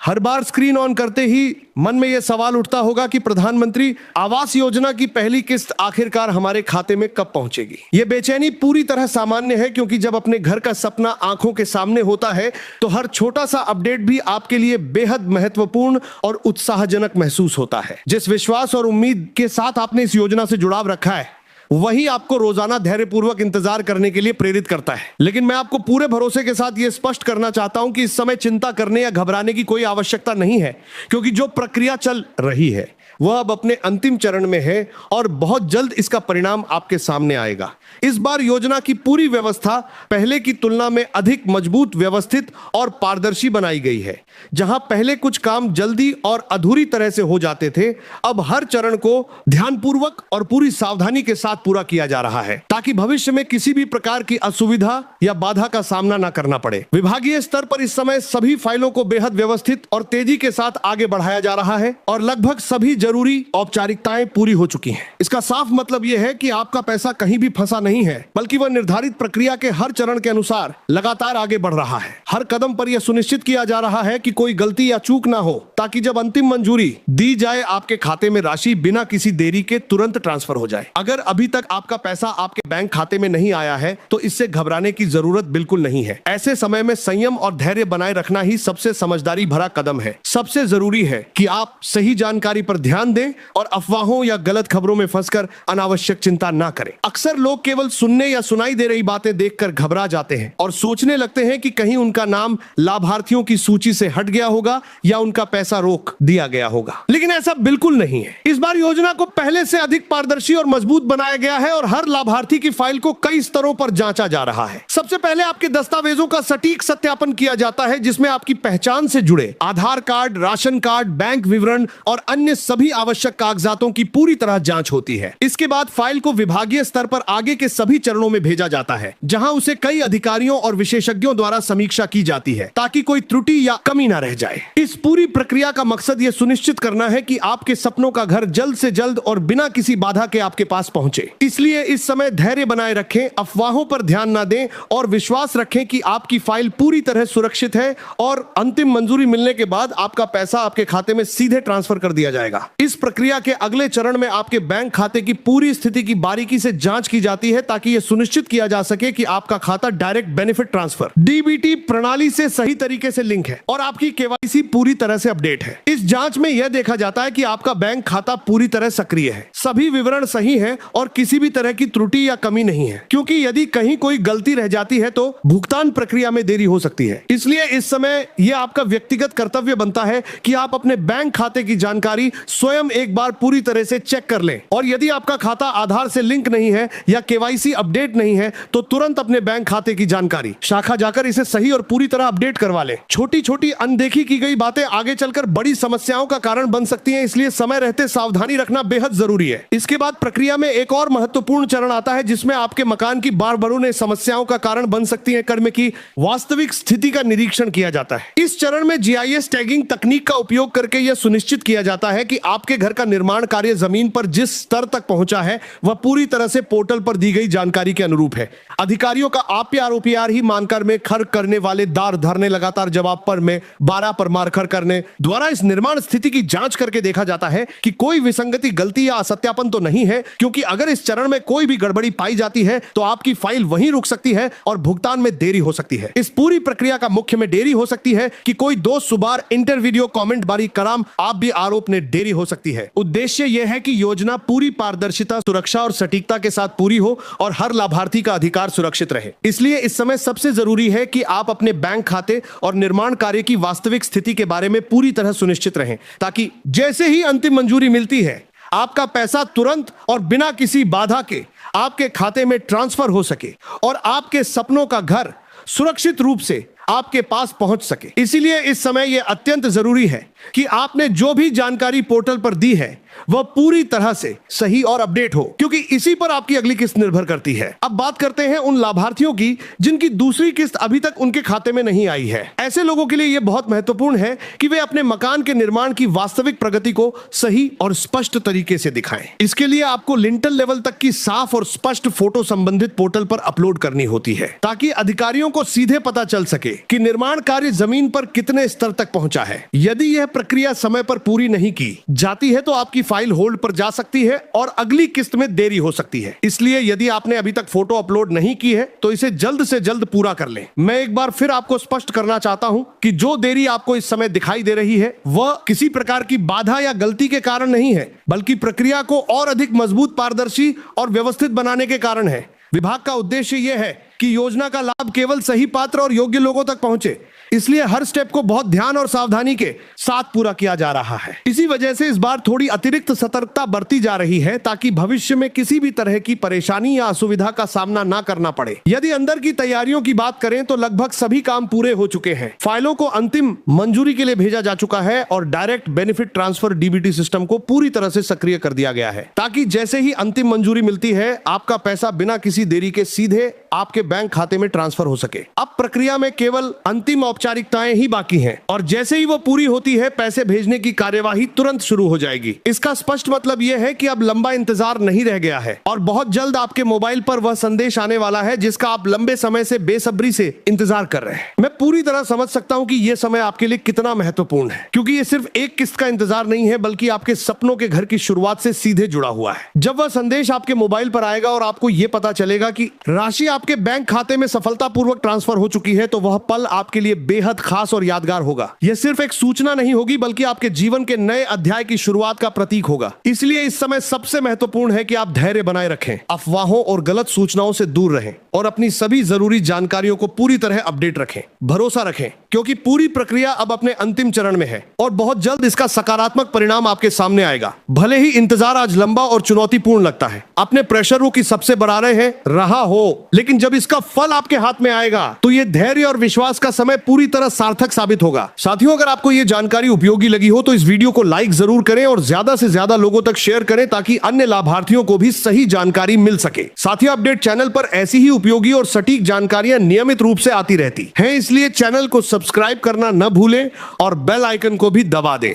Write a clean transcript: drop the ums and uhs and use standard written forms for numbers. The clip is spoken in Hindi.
हर बार स्क्रीन ऑन करते ही मन में यह सवाल उठता होगा कि प्रधानमंत्री आवास योजना की पहली किस्त आखिरकार हमारे खाते में कब पहुंचेगी। यह बेचैनी पूरी तरह सामान्य है, क्योंकि जब अपने घर का सपना आंखों के सामने होता है तो हर छोटा सा अपडेट भी आपके लिए बेहद महत्वपूर्ण और उत्साहजनक महसूस होता है। जिस विश्वास और उम्मीद के साथ आपने इस योजना से जुड़ाव रखा है, वही आपको रोजाना धैर्यपूर्वक इंतजार करने के लिए प्रेरित करता है। लेकिन मैं आपको पूरे भरोसे के साथ यह स्पष्ट करना चाहता हूं कि इस समय चिंता करने या घबराने की कोई आवश्यकता नहीं है, क्योंकि जो प्रक्रिया चल रही है वह अब अपने अंतिम चरण में है और बहुत जल्द इसका परिणाम आपके सामने आएगा। इस बार योजना की पूरी व्यवस्था पहले की तुलना में अधिक मजबूत, व्यवस्थित और पारदर्शी बनाई गई है। जहां पहले कुछ काम जल्दी और अधूरी तरह से हो जाते थे, अब हर चरण को ध्यानपूर्वक और पूरी सावधानी के साथ पूरा किया जा रहा है, ताकि भविष्य में किसी भी प्रकार की असुविधा या बाधा का सामना न करना पड़े। विभागीय स्तर पर इस समय सभी फाइलों को बेहद व्यवस्थित और तेजी के साथ आगे बढ़ाया जा रहा है और लगभग सभी जरूरी औपचारिकताएं पूरी हो चुकी हैं। इसका साफ मतलब यह है कि आपका पैसा कहीं भी फंसा नहीं है, बल्कि वह निर्धारित प्रक्रिया के हर चरण के अनुसार लगातार आगे बढ़ रहा है। हर कदम पर यह सुनिश्चित किया जा रहा है कि कोई गलती या चूक ना हो, ताकि जब अंतिम मंजूरी दी जाए आपके खाते में राशि बिना किसी देरी के तुरंत ट्रांसफर हो जाए। अगर अभी तक आपका पैसा आपके बैंक खाते में नहीं आया है तो इससे घबराने की जरूरत बिल्कुल नहीं है। ऐसे समय में संयम और धैर्य बनाए रखना ही सबसे समझदारी भरा कदम है। सबसे जरूरी है कि आप सही जानकारी पर ध्यान दें और अफवाहों या गलत खबरों में फंसकर अनावश्यक चिंता ना करें। अक्सर लोग केवल सुनने या सुनाई दे रही बातें देखकर घबरा जाते हैं और सोचने लगते हैं कि कहीं उनका नाम लाभार्थियों की सूची से हट गया होगा या उनका पैसा रोक दिया गया होगा। लेकिन ऐसा बिल्कुल नहीं है। इस बार योजना को पहले से अधिक पारदर्शी और मजबूत बनाया गया है और हर लाभार्थी की फाइल को कई स्तरों पर जांचा जा रहा है। सबसे पहले आपके दस्तावेजों का सटीक सत्यापन किया जाता है, जिसमें आपकी पहचान से जुड़े आधार कार्ड, राशन कार्ड, बैंक विवरण और अन्य सभी आवश्यक कागजातों की पूरी तरह जांच होती है। इसके बाद फाइल को विभागीय स्तर पर आगे के सभी चरणों में भेजा जाता है, जहां उसे कई अधिकारियों और विशेषज्ञों द्वारा समीक्षा की जाती है, ताकि कोई त्रुटि या कमी न रह जाए। इस पूरी प्रक्रिया का मकसद यह सुनिश्चित करना है कि आपके सपनों का घर जल्द से जल्द और बिना किसी बाधा के आपके पास पहुंचे। इसलिए इस समय धैर्य बनाए रखें, अफवाहों पर ध्यान न दें और विश्वास रखें कि आपकी फाइल पूरी तरह सुरक्षित है और अंतिम मंजूरी मिलने के बाद आपका पैसा आपके खाते में सीधे ट्रांसफर कर दिया जाएगा। इस प्रक्रिया के अगले चरण में आपके बैंक खाते की पूरी स्थिति की बारीकी से जांच की जाती है, ताकि यह सुनिश्चित किया जा सके कि आपका खाता डायरेक्ट बेनिफिट ट्रांसफर डीबीटी प्रणाली से सही तरीके से लिंक है और आपकी केवाईसी पूरी तरह से अपडेट है। इस जांच में यह देखा जाता है कि आपका बैंक खाता पूरी तरह सक्रिय है, सभी विवरण सही हैं और किसी भी तरह की त्रुटि या कमी नहीं है, क्योंकि यदि कहीं कोई गलती रह जाती है तो भुगतान प्रक्रिया में देरी हो सकती है। इसलिए इस समय यह आपका व्यक्तिगत कर्तव्य बनता है कि आप अपने बैंक खाते की जानकारी स्वयं एक बार पूरी तरह से चेक कर लें और यदि आपका खाता आधार से लिंक नहीं है या केवाईसी अपडेट नहीं है तो तुरंत अपने बैंक खाते की जानकारी शाखा जाकर इसे सही और पूरी तरह अपडेट करवा लें। छोटी छोटी अनदेखी की गई बातें आगे चलकर बड़ी समस्याओं का कारण बन सकती हैं, इसलिए समय रहते सावधानी रखना बेहद जरूरी है। इसके बाद प्रक्रिया में एक और महत्वपूर्ण चरण आता है, जिसमें आपके मकान की बार-बार समस्याओं का कारण बन सकती है कर्म की वास्तविक स्थिति का निरीक्षण किया जाता है। इस चरण में जीआईएस टैगिंग तकनीक का उपयोग करके यह सुनिश्चित किया जाता है कि आपके घर का निर्माण कार्य जमीन पर जिस स्तर तक पहुंचा है वह पूरी तरह से पोर्टल पर दी गई जानकारी के अनुरूप है। अधिकारियों का आरओपीआर ही मानकर में खर्च करने वाले दार धरने लगातार जवाब पर में 12 पर मार खर करने द्वारा इस निर्माण स्थिति की जांच करके देखा जाता है कि कोई विसंगति, गलती या असत्यापन तो नहीं है, क्योंकि अगर इस चरण में कोई भी गड़बड़ी पाई जाती है तो आपकी फाइल वहीं रुक सकती है और भुगतान में देरी हो सकती है। इस पूरी प्रक्रिया का मुख्य में देरी हो सकती है कि कोई दोस्त सुबार इंटरवीडियो कमेंट बारी कराम आप भी आरोप ने देरी हो सकती है। उद्देश्य यह है कि योजना पूरी पारदर्शिता, सुरक्षा और सटीकता के साथ पूरी हो और हर लाभार्थी का अधिकार सुरक्षित रहे। इसलिए इस समय सबसे जरूरी है कि आप अपने बैंक खाते और निर्माण कार्य की वास्तविक स्थिति के बारे में पूरी तरह सुनिश्चित रहें, ताकि जैसे ही अंतिम मंजूरी मिलती है आपका पैसा तुरंत और बिना किसी बाधा के आपके खाते में ट्रांसफर हो सके और आपके सपनों का घर सुरक्षित रूप से आपके पास पहुंच सके। इसीलिए इस समय यह अत्यंत जरूरी है कि आपने जो भी जानकारी पोर्टल पर दी है वह पूरी तरह से सही और अपडेट हो, क्योंकि इसी पर आपकी अगली किस्त निर्भर करती है। अब बात करते हैं उन लाभार्थियों की जिनकी दूसरी किस्त अभी तक उनके खाते में नहीं आई है। ऐसे लोगों के लिए यह बहुत महत्वपूर्ण है कि वे अपने मकान के निर्माण की वास्तविक प्रगति को सही और स्पष्ट तरीके से दिखाएं। इसके लिए आपको लिंटल लेवल तक की साफ और स्पष्ट फोटो संबंधित पोर्टल पर अपलोड करनी होती है, ताकि अधिकारियों को सीधे पता चल सके कि निर्माण कार्य जमीन पर कितने स्तर तक पहुंचा है। यदि यह प्रक्रिया समय पर पूरी नहीं की जाती है तो आपकी फाइल होल्ड पर जा सकती है और अगली किस्त में देरी हो सकती है। इसलिए यदि आपने अभी तक फोटो अपलोड नहीं की है तो इसे जल्द से जल्द पूरा कर लें। मैं एक बार फिर आपको स्पष्ट करना चाहता हूं कि जो देरी आपको इस समय दिखाई दे रही है वह किसी प्रकार की बाधा या गलती के कारण नहीं है, बल्कि प्रक्रिया को और अधिक मजबूत, पारदर्शी और व्यवस्थित बनाने के कारण है। विभाग का उद्देश्य यह है कि योजना का लाभ केवल सही पात्र और योग्य लोगों तक पहुंचे, इसलिए हर स्टेप को बहुत ध्यान और सावधानी के साथ पूरा किया जा रहा है। इसी वजह से इस बार थोड़ी अतिरिक्त सतर्कता बरती जा रही है, ताकि भविष्य में किसी भी तरह की परेशानी या असुविधा का सामना ना करना पड़े। यदि अंदर की तैयारियों की बात करें तो लगभग सभी काम पूरे हो चुके हैं। फाइलों को अंतिम मंजूरी के लिए भेजा जा चुका है और direct benefit transfer DBT system को पूरी तरह से सक्रिय कर दिया गया है, ताकि जैसे ही अंतिम मंजूरी मिलती है आपका पैसा बिना किसी देरी के सीधे आपके बैंक खाते में ट्रांसफर हो सके। अब प्रक्रिया में केवल अंतिम औपचारिकताएं ही बाकी हैं और जैसे ही वो पूरी होती है पैसे भेजने की कार्यवाही तुरंत शुरू हो जाएगी। इसका स्पष्ट मतलब यह है कि अब लंबा इंतजार नहीं रह गया है और बहुत जल्द आपके मोबाइल पर वह संदेश आने वाला है जिसका आप लंबे समय से बेसब्री से इंतजार कर रहे हैं। मैं पूरी तरह समझ सकता हूं कि यह समय आपके लिए कितना महत्वपूर्ण है, क्योंकि ये सिर्फ एक किस्त का इंतजार नहीं है, बल्कि आपके सपनों के घर की शुरुआत से सीधे जुड़ा हुआ है। जब वह संदेश आपके मोबाइल पर आएगा और आपको यह पता चलेगा कि राशि आपके बैंक खाते में सफलतापूर्वक ट्रांसफर हो चुकी है, तो वह पल आपके लिए बेहद खास और यादगार होगा। यह सिर्फ एक सूचना नहीं होगी, बल्कि आपके जीवन के नए अध्याय की शुरुआत का प्रतीक होगा। इसलिए इस समय सबसे महत्वपूर्ण है कि आप धैर्य बनाए रखें, अफवाहों और गलत सूचनाओं से दूर रहें और अपनी सभी जरूरी जानकारियों को पूरी तरह अपडेट रखें। भरोसा रखें, क्योंकि पूरी प्रक्रिया अब अपने अंतिम चरण में है और बहुत जल्द इसका सकारात्मक परिणाम आपके सामने आएगा। भले ही इंतजार आज लंबा और चुनौतीपूर्ण लगता है, अपने प्रेशर की सबसे बढ़ा रहे हैं रहा हो, लेकिन जब इसका फल आपके हाथ में आएगा तो यह धैर्य और विश्वास का समय पूरी तरह सार्थक साबित होगा। साथियों, अगर आपको यह जानकारी उपयोगी लगी हो तो इस वीडियो को लाइक जरूर करें और ज्यादा से ज्यादा लोगों तक शेयर करें, ताकि अन्य लाभार्थियों को भी सही जानकारी मिल सके। साथियों, अपडेट चैनल पर ऐसी ही उपयोगी और सटीक जानकारियां नियमित रूप से आती रहती हैं, इसलिए चैनल को सब्सक्राइब करना न भूलें और बेल आइकन को भी दबा दें।